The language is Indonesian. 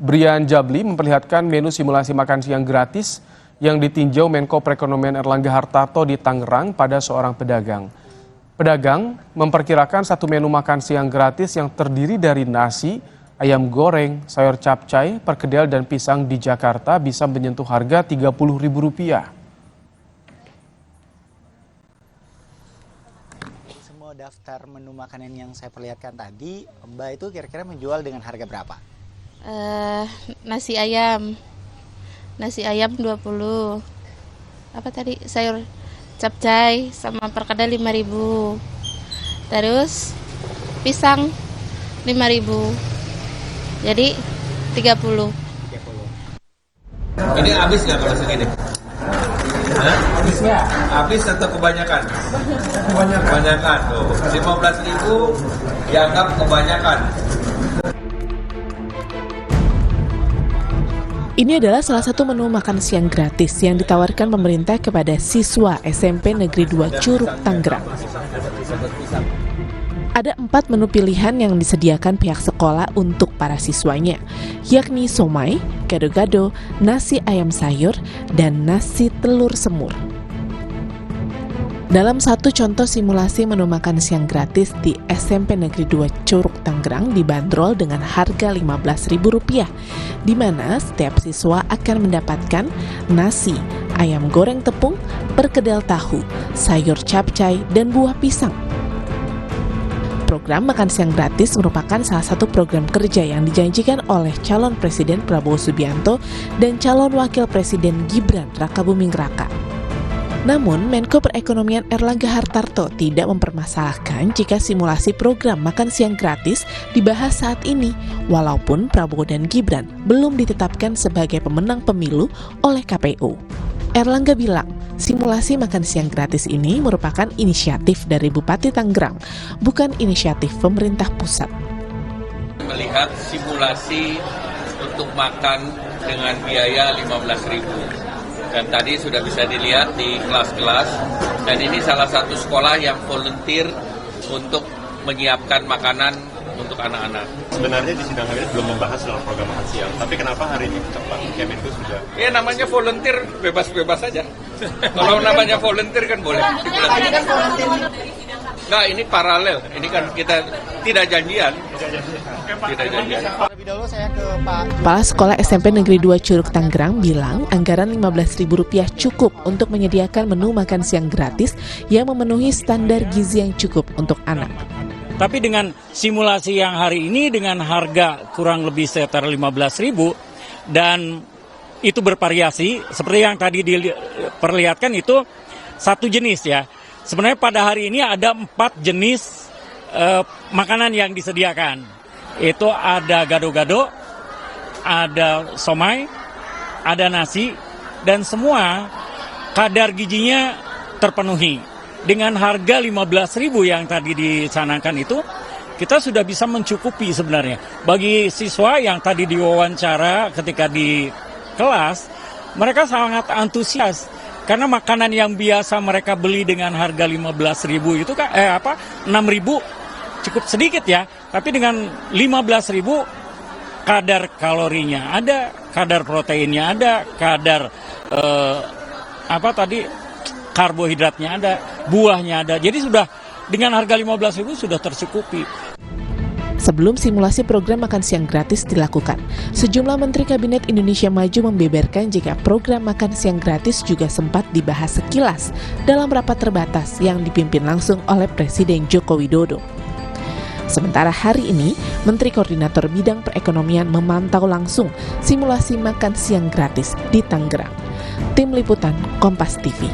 Brian Jabli memperlihatkan menu simulasi makan siang gratis yang ditinjau Menko Perekonomian Erlangga Hartarto di Tangerang pada seorang pedagang. Pedagang memperkirakan satu menu makan siang gratis yang terdiri dari nasi, ayam goreng, sayur capcay, perkedel, dan pisang di Jakarta bisa menyentuh harga Rp30.000. Semua daftar menu makanan yang saya perlihatkan tadi, Mbak itu kira-kira menjual dengan harga berapa? Nasi ayam 20. Apa tadi? Sayur capcay sama perkedel 5.000. Terus pisang 5.000. Jadi 30. Ini habis nggak kalau segini? Habis nggak? Habis atau kebanyakan? Kebanyakan. Tuh, 15.000 dianggap kebanyakan. Ini adalah salah satu menu makan siang gratis yang ditawarkan pemerintah kepada siswa SMP Negeri 2 Curug, Tangerang. Ada 4 menu pilihan yang disediakan pihak sekolah untuk para siswanya, yakni somai, gado-gado, nasi ayam sayur, dan nasi telur semur. Dalam satu contoh simulasi menu makan siang gratis di SMP Negeri 2 Curug, Tangerang dibanderol dengan harga Rp15.000, di mana setiap siswa akan mendapatkan nasi, ayam goreng tepung, perkedel tahu, sayur capcay, dan buah pisang. Program makan siang gratis merupakan salah satu program kerja yang dijanjikan oleh calon Presiden Prabowo Subianto dan calon Wakil Presiden Gibran Rakabuming Raka. Namun, Menko Perekonomian Erlangga Hartarto tidak mempermasalahkan jika simulasi program makan siang gratis dibahas saat ini, walaupun Prabowo dan Gibran belum ditetapkan sebagai pemenang pemilu oleh KPU. Erlangga bilang, simulasi makan siang gratis ini merupakan inisiatif dari Bupati Tangerang, bukan inisiatif pemerintah pusat. Melihat simulasi untuk makan dengan biaya Rp15.000. Dan tadi sudah bisa dilihat di kelas-kelas, dan ini salah satu sekolah yang volunteer untuk menyiapkan makanan untuk anak-anak. Sebenarnya di sidang hari ini belum membahas soal program makan siang, tapi kenapa hari ini Pak Kemenku sudah? Ya namanya volunteer, bebas-bebas saja. Kalau namanya volunteer kan boleh. Nah ini paralel, ini kan kita tidak janjian. Tidak janjian. Kepala Sekolah SMP Negeri 2 Curug Tangerang bilang anggaran Rp15.000 cukup untuk menyediakan menu makan siang gratis yang memenuhi standar gizi yang cukup untuk anak. Tapi dengan simulasi yang hari ini dengan harga kurang lebih sekitar Rp15.000 dan itu bervariasi, seperti yang tadi diperlihatkan itu satu jenis ya. Sebenarnya pada hari ini ada 4 jenis makanan yang disediakan. Itu ada gado-gado, ada somai, ada nasi, dan semua kadar gizinya terpenuhi. Dengan harga Rp15.000 yang tadi dicanangkan itu, kita sudah bisa mencukupi sebenarnya. Bagi siswa yang tadi diwawancara ketika di kelas, mereka sangat antusias. Karena makanan yang biasa mereka beli dengan harga Rp15.000 itu kan Rp6.000 cukup sedikit ya. Tapi dengan Rp15.000 kadar kalorinya ada, kadar proteinnya ada, kadar karbohidratnya ada, buahnya ada. Jadi sudah dengan harga Rp15.000 sudah tercukupi. Sebelum simulasi program makan siang gratis dilakukan, sejumlah Menteri Kabinet Indonesia Maju membeberkan jika program makan siang gratis juga sempat dibahas sekilas dalam rapat terbatas yang dipimpin langsung oleh Presiden Joko Widodo. Sementara hari ini, Menteri Koordinator Bidang Perekonomian memantau langsung simulasi makan siang gratis di Tangerang. Tim Liputan Kompas TV.